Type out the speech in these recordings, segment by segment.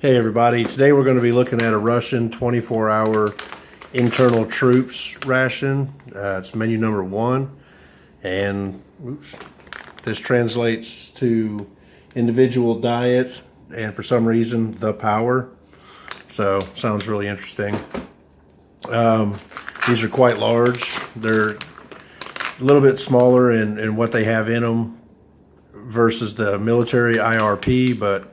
Hey everybody, today we're going to be looking at a Russian 24-hour internal troops ration. It's menu number 1, and this translates to individual diet and for some reason the power. So sounds really interesting. These are quite large. They're a little bit smaller in what they have in them versus the military IRP, but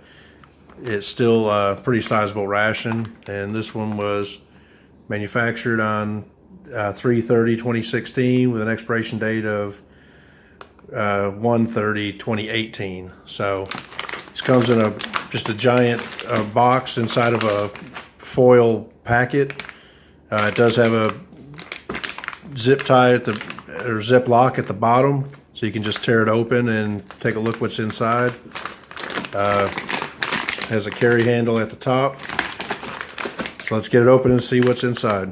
it's still a pretty sizable ration. And this one was manufactured on 3/30/2016 with an expiration date of 1/30/2018. So this comes in just a giant box inside of a foil packet. It does have a zip tie or zip lock at the bottom, so you can just tear it open and take a look what's inside. Has a carry handle at the top. So let's get it open and see what's inside.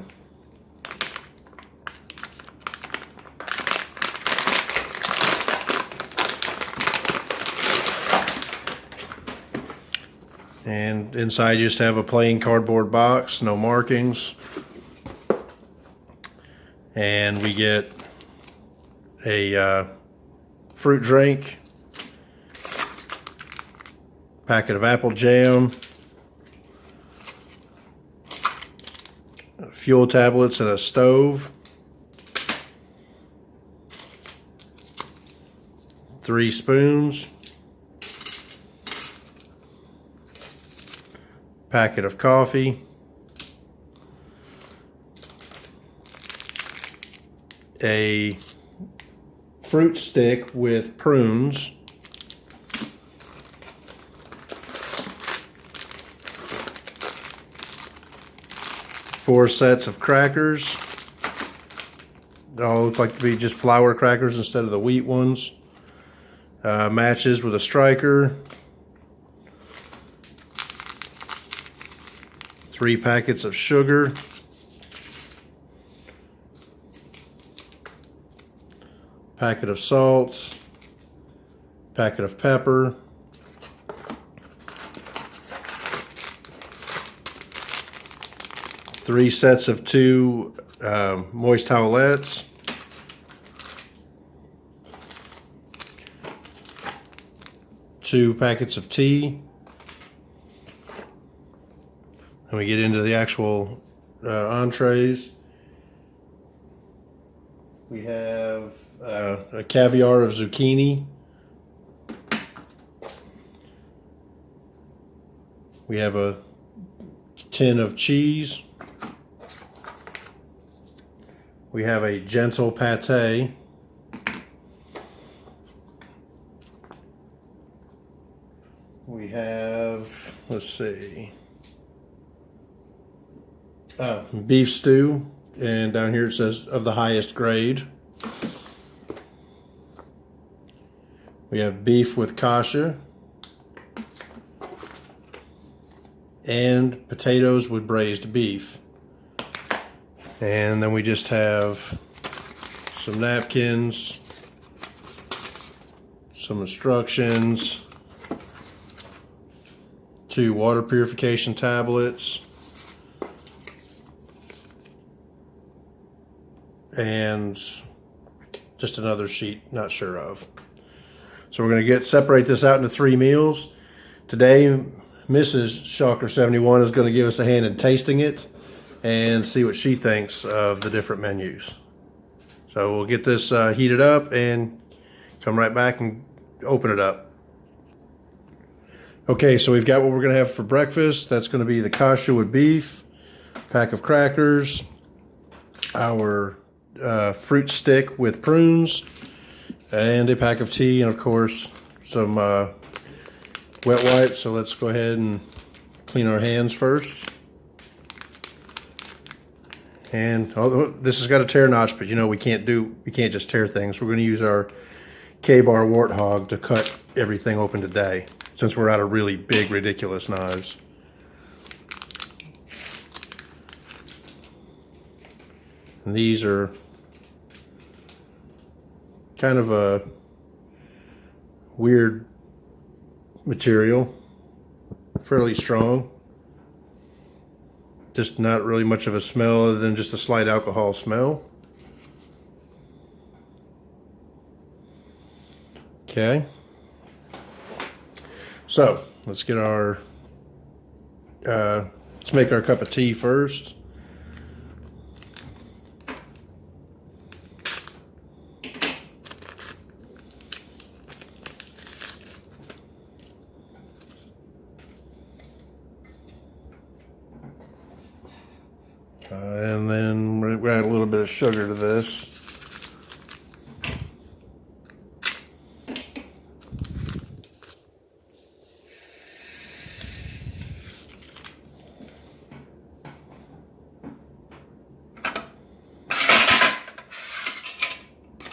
And inside you just have a plain cardboard box, no markings. And we get a fruit drink, packet of apple jam, fuel tablets and a stove, 3 spoons, packet of coffee, a fruit stick with prunes, four sets of crackers. They all look like to be just flour crackers instead of the wheat ones. Matches with a striker. 3 packets of sugar. Packet of salt. Packet of pepper. 3 sets of 2 moist towelettes, 2 packets of tea, and we get into the actual entrees. We have a caviar of zucchini. We have a tin of cheese. We have a gentle pate. We have, let's see, beef stew, and down here it says of the highest grade. We have beef with kasha and potatoes with braised beef. And then we just have some napkins, some instructions, 2 water purification tablets, and just another sheet, not sure of. So we're going to separate this out into 3 meals. Today, Mrs. Shocker 71 is going to give us a hand in tasting it and see what she thinks of the different menus. So we'll get this heated up and come right back and open it up. Okay, so we've got what we're gonna have for breakfast. That's gonna be the kasha with beef, pack of crackers, our fruit stick with prunes, and a pack of tea, and of course some wet wipes. So let's go ahead and clean our hands first. And although this has got a tear notch, but you know we can't just tear things. We're going to use our K-bar warthog to cut everything open today, since we're out of really big, ridiculous knives. And these are kind of a weird material, fairly strong. Just not really much of a smell other than just a slight alcohol smell. Okay. So let's get our, let's make our cup of tea first. And then we're add a little bit of sugar to this.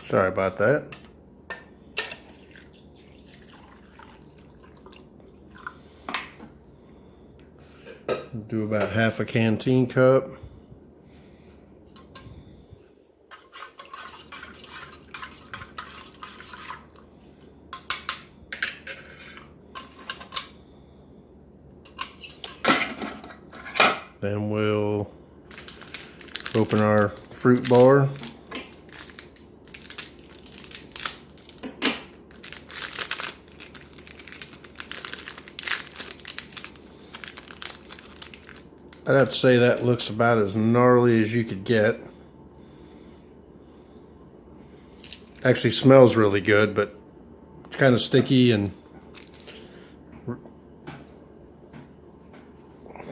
Sorry about that. Do about half a canteen cup. Then we'll open our fruit bar. I'd have to say that looks about as gnarly as you could get. Actually smells really good, but it's kind of sticky and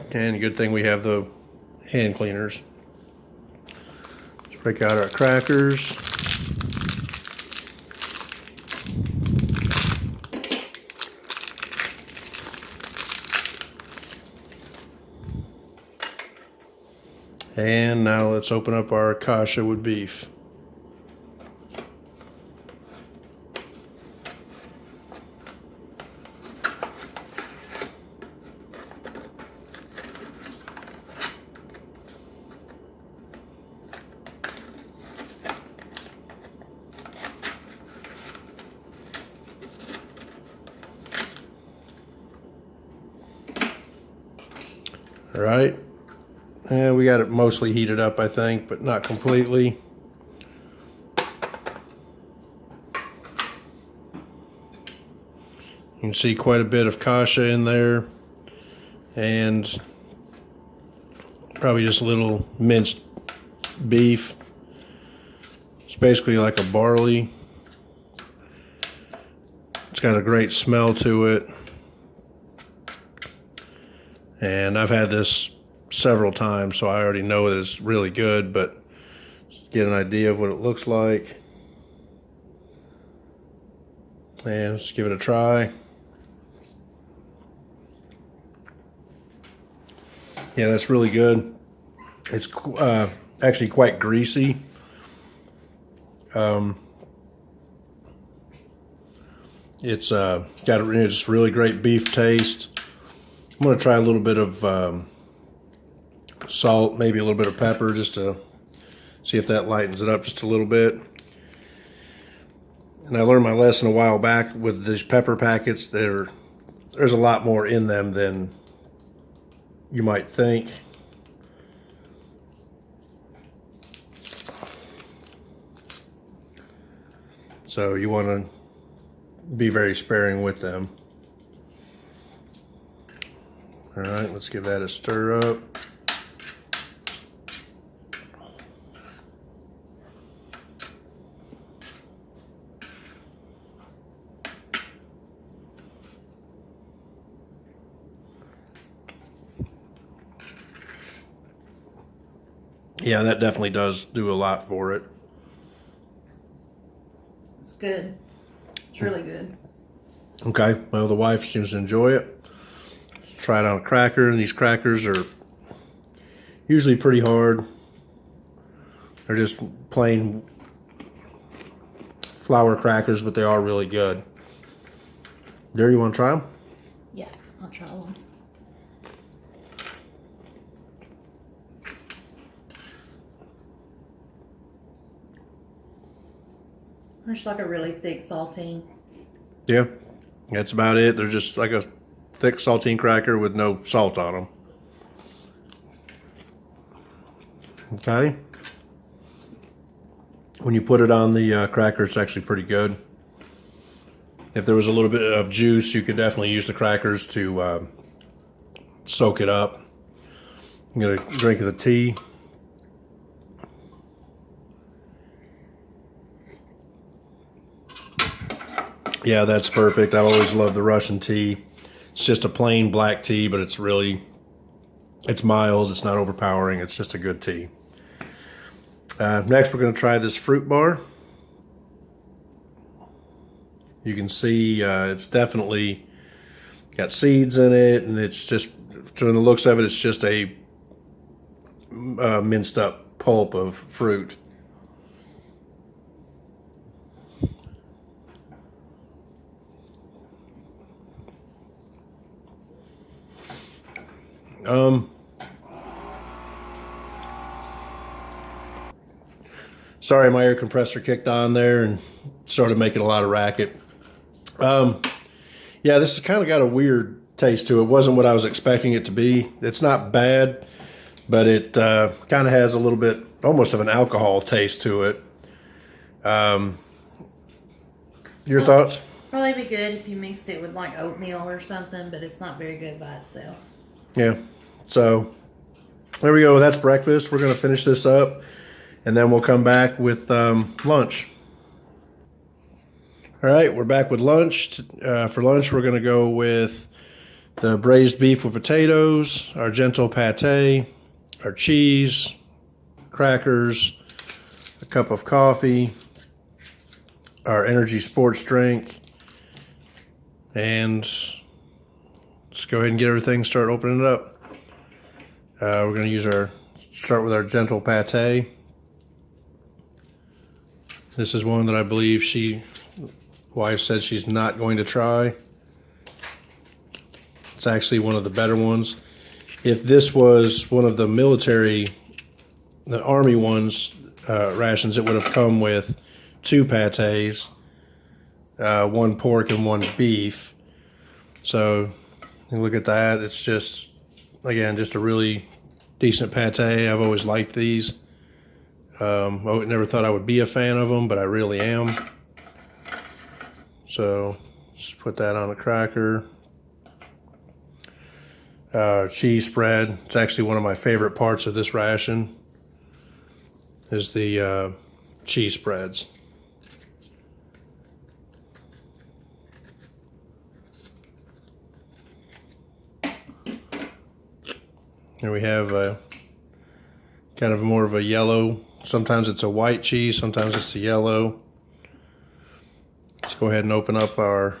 good thing we have the hand cleaners. Let's break out our crackers. And now let's open up our kasha with beef. All right. And we got it mostly heated up, I think, but not completely. You can see quite a bit of kasha in there, and probably just a little minced beef. It's basically like a barley. It's got a great smell to it. And I've had this several times, so I already know that it's really good, but just get an idea of what it looks like. And let's give it a try. Yeah, that's really good. It's actually quite greasy. It's got a just really great beef taste. I'm going to try a little bit of salt, maybe a little bit of pepper, just to see if that lightens it up just a little bit. And I learned my lesson a while back with these pepper packets. There's a lot more in them than you might think. So you want to be very sparing with them. All right, let's give that a stir up. Yeah, that definitely does do a lot for it. It's good. It's really good. Okay, well, the wife seems to enjoy it. Let's try it on a cracker, and these crackers are usually pretty hard. They're just plain flour crackers, but they are really good. There, you want to try them? Yeah, I'll try one. There's like a really thick saltine. Yeah, that's about it. They're just like a thick saltine cracker with no salt on them. Okay. When you put it on the cracker, it's actually pretty good. If there was a little bit of juice, you could definitely use the crackers to soak it up. I'm gonna drink of the tea. Yeah, that's perfect. I've always loved the Russian tea. It's just a plain black tea, but it's mild. It's not overpowering. It's just a good tea. Next, we're going to try this fruit bar. You can see it's definitely got seeds in it, and it's just, from the looks of it, it's just a minced up pulp of fruit. Sorry, my air compressor kicked on there and started making a lot of racket. Yeah, this has kind of got a weird taste to it. It wasn't what I was expecting it to be. It's not bad, but it kind of has a little bit, almost of an alcohol taste to it. Your thoughts? Probably be good if you mixed it with like oatmeal or something, but it's not very good by itself. Yeah. So there we go. That's breakfast. We're going to finish this up, and then we'll come back with lunch. All right, we're back with lunch. For lunch, we're going to go with the braised beef with potatoes, our gentle pate, our cheese, crackers, a cup of coffee, our energy sports drink, and let's go ahead and get everything, start opening it up. We're going to start with our gentle pate. This is one that I believe wife said she's not going to try. It's actually one of the better ones. If this was one of the Army ones, rations, it would have come with 2 pates, 1 pork and 1 beef. So you look at that. It's just, again, just a really decent pate. I've always liked these. I never thought I would be a fan of them, but I really am. So just put that on a cracker. Cheese spread. It's actually one of my favorite parts of this ration is the cheese spreads. Here we have kind of more of a yellow. Sometimes it's a white cheese, sometimes it's a yellow. Let's go ahead and open up our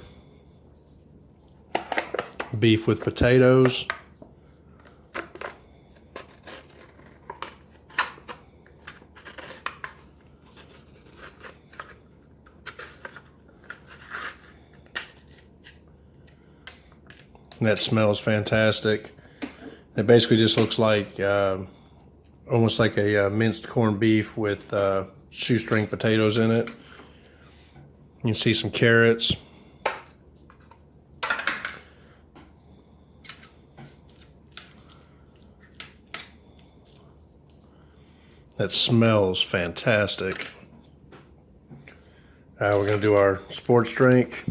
beef with potatoes. And that smells fantastic. It basically just looks like almost like a minced corned beef with shoestring potatoes in it. You can see some carrots. That smells fantastic. We're going to do our sports drink.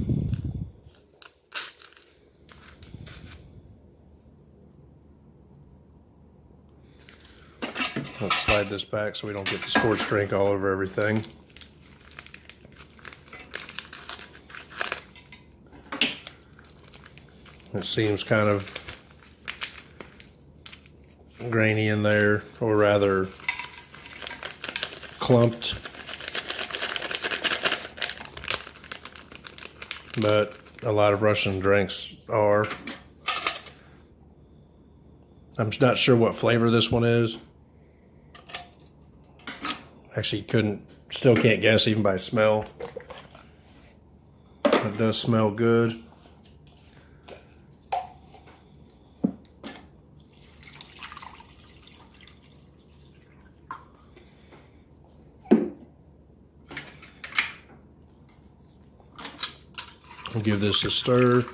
Let's slide this back so we don't get the sports drink all over everything. It seems kind of grainy in there, or rather clumped. But a lot of Russian drinks are. I'm not sure what flavor this one is. Actually still can't guess even by smell. It does smell good. I'll give this a stir.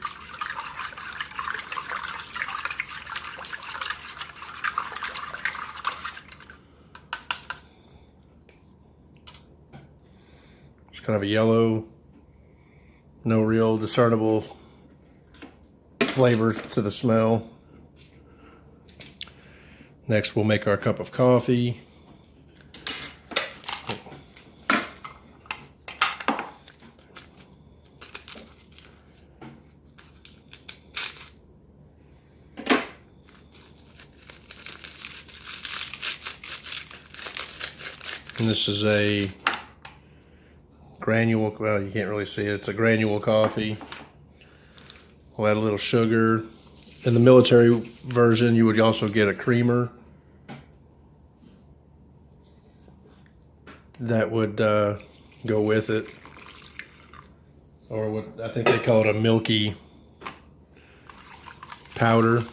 kind of a yellow, no real discernible flavor to the smell. Next, we'll make our cup of coffee. And this is a granule, well, you can't really see it. It's a granule coffee. We'll add a little sugar. In the military version, you would also get a creamer that would go with it. Or what I think they call it, a milky powder.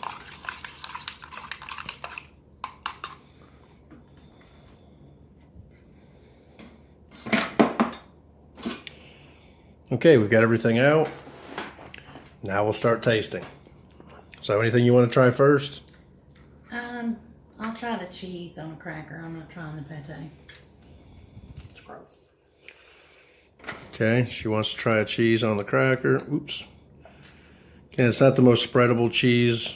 Okay, we've got everything out. Now we'll start tasting. So anything you want to try first? I'll try the cheese on a cracker. I'm not trying the pate. It's gross. Okay, she wants to try a cheese on the cracker. Oops. Okay, it's not the most spreadable cheese.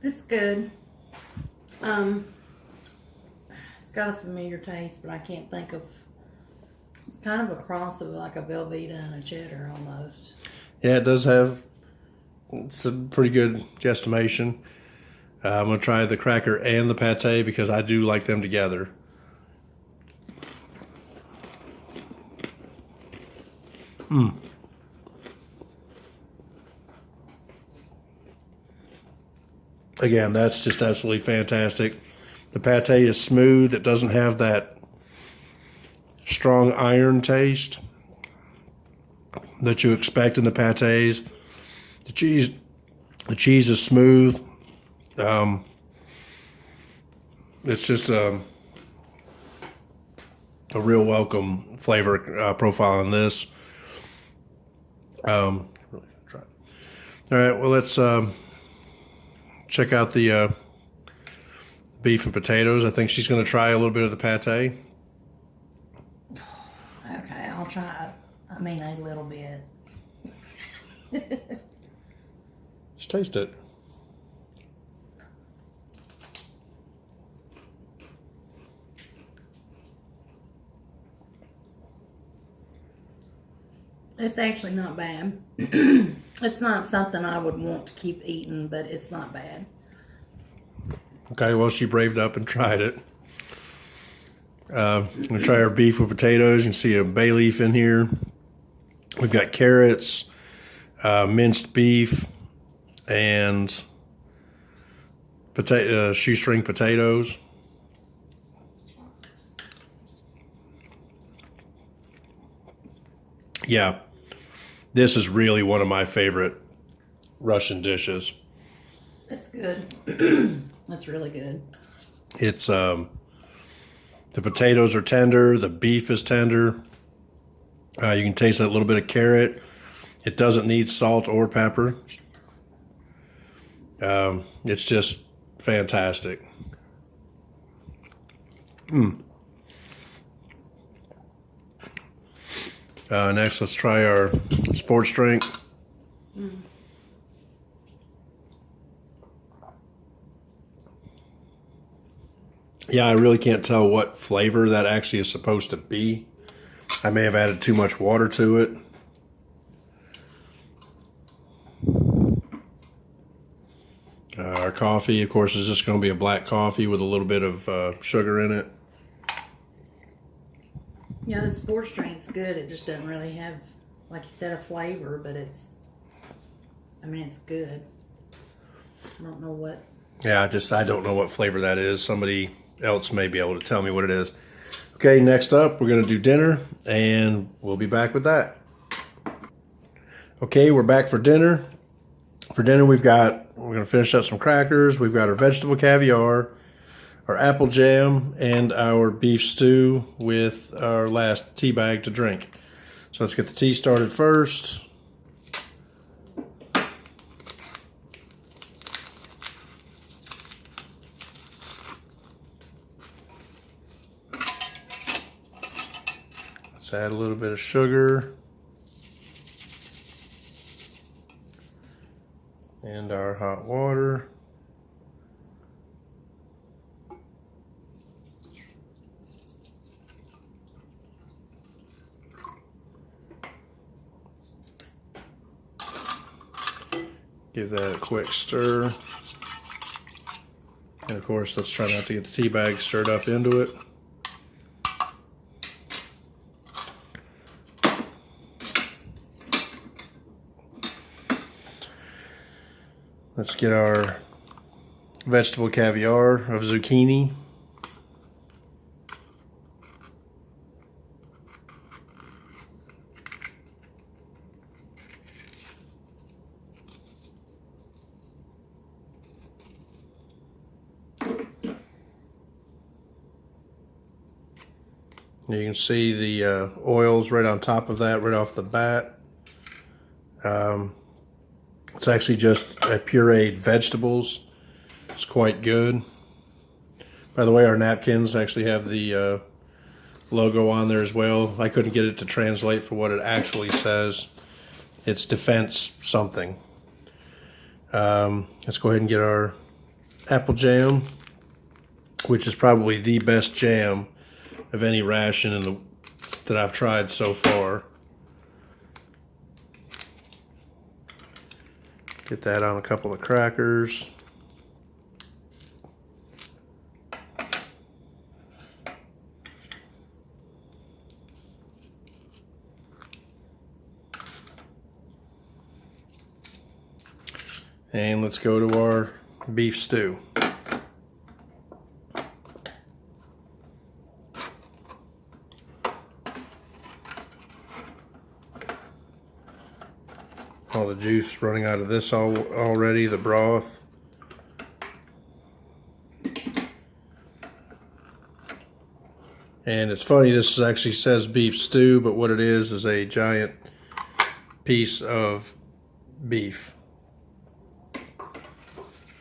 It's good. It's got a familiar taste, but I can't think of. It's kind of a cross of like a Velveeta and a cheddar almost. Yeah, it does have. It's a pretty good guesstimation. I'm gonna try the cracker and the pate because I do like them together. Again, that's just absolutely fantastic. The pate is smooth. It doesn't have that strong iron taste that you expect in the pates. The cheese is smooth. It's just a real welcome flavor profile on this. All right, well, let's check out the beef and potatoes. I think she's going to try a little bit of the pate. Okay, I'll try. I mean, a little bit. Just taste it. It's actually not bad. It's not something I would want to keep eating, but it's not bad. Okay, well, she braved up and tried it. I'm going to try our beef with potatoes. You can see a bay leaf in here. We've got carrots, minced beef, and shoestring potatoes. Yeah, this is really one of my favorite Russian dishes. That's good. That's really good. It's the potatoes are tender, the beef is tender. You can taste that little bit of carrot. It doesn't need salt or pepper. It's just fantastic. Next, let's try our sports drink. Yeah, I really can't tell what flavor that actually is supposed to be. I may have added too much water to it. Our coffee, of course, is just going to be a black coffee with a little bit of sugar in it. Yeah, the sports drink's good. It just doesn't really have, like you said, a flavor, but it's good. I don't know what. Yeah, I don't know what flavor that is. Somebody else may be able to tell me what it is. Okay, next up, we're going to do dinner, and we'll be back with that. Okay, we're back for dinner. For dinner, we're going to finish up some crackers. We've got our vegetable caviar, our apple jam and our beef stew with our last tea bag to drink. So let's get the tea started first. Let's add a little bit of sugar. And our hot water. Give that a quick stir. And of course, let's try not to get the tea bag stirred up into it. Let's get our vegetable caviar of zucchini. You can see the oils right on top of that, right off the bat. It's actually just pureed vegetables. It's quite good. By the way, our napkins actually have the logo on there as well. I couldn't get it to translate for what it actually says. It's defense something. Let's go ahead and get our apple jam, which is probably the best jam of any ration that I've tried so far. Get that on a couple of crackers. And let's go to our beef stew. All the juice running out of this already, the broth. And it's funny, this actually says beef stew, but what it is a giant piece of beef.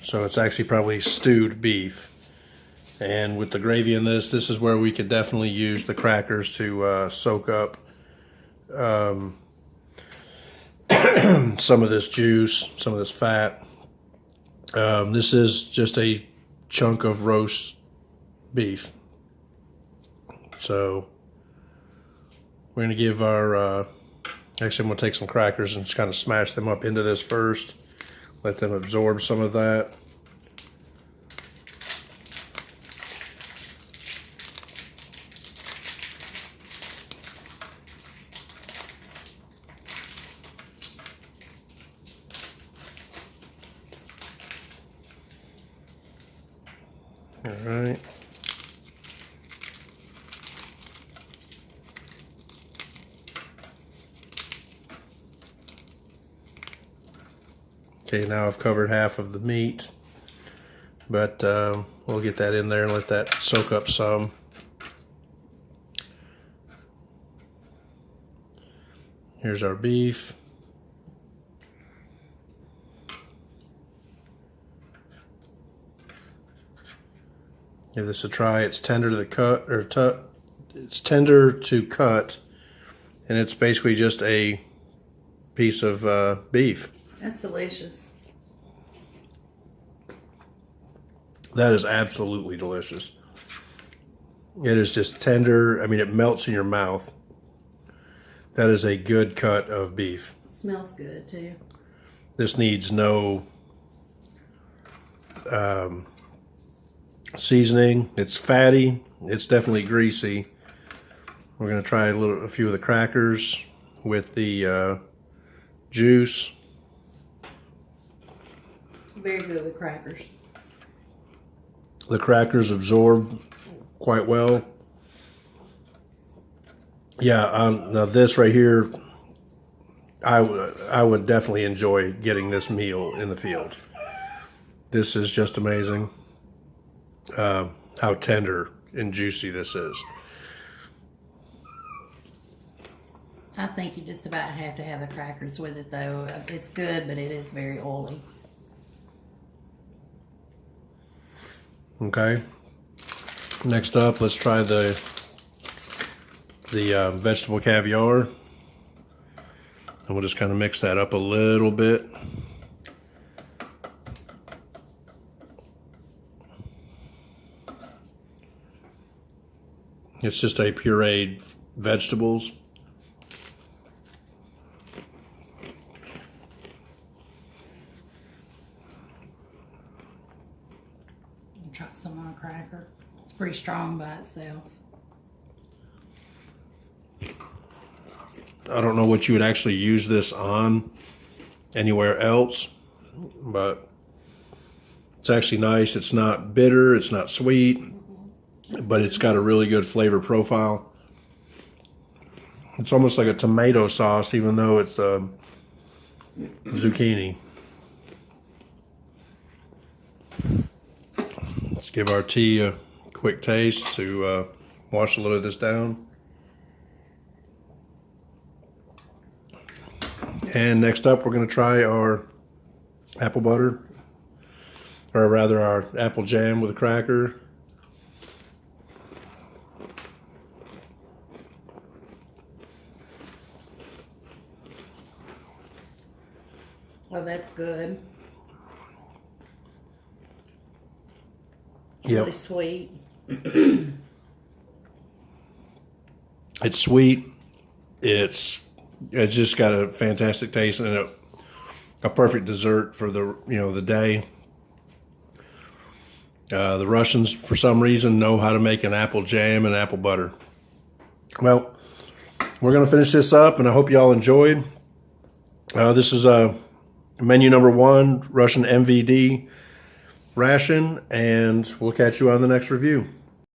So it's actually probably stewed beef. And with the gravy in this is where we could definitely use the crackers to soak up some of this juice, some of this fat. This is just a chunk of roast beef. So we're going to give our, actually I'm going to take some crackers and just kind of smash them up into this first. Let them absorb some of that. All right. Okay, now I've covered half of the meat, but we'll get that in there and let that soak up some. Here's our beef. Give this a try. It's tender to the cut, it's tender to cut, and it's basically just a piece of beef. That's delicious. That is absolutely delicious. It is just tender. I mean, it melts in your mouth. That is a good cut of beef. It smells good too. This needs no seasoning. It's fatty. It's definitely greasy. We're going to try a few of the crackers with the juice. Very good with crackers. The crackers absorb quite well. Yeah, now this right here, I would definitely enjoy getting this meal in the field. This is just amazing. how tender and juicy this is. I think you just about have to have the crackers with it, though. It's good, but it is very oily. Okay. Next up, let's try the vegetable caviar. And we'll just kind of mix that up a little bit. It's just a pureed vegetables. Try some on a cracker. It's pretty strong by itself. I don't know what you would actually use this on anywhere else, but it's actually nice. It's not bitter, it's not sweet, but it's got a really good flavor profile. It's almost like a tomato sauce, even though it's zucchini. Let's give our tea a quick taste to wash a little of this down. And next up, we're going to try our apple butter, or rather our apple jam with a cracker. Oh, that's good. Yep. Really sweet. It's sweet. It's just got a fantastic taste and a perfect dessert for the day. The Russians, for some reason, know how to make an apple jam and apple butter. Well, we're going to finish this up, and I hope you all enjoyed. This is menu number 1, Russian MVD ration, and we'll catch you on the next review.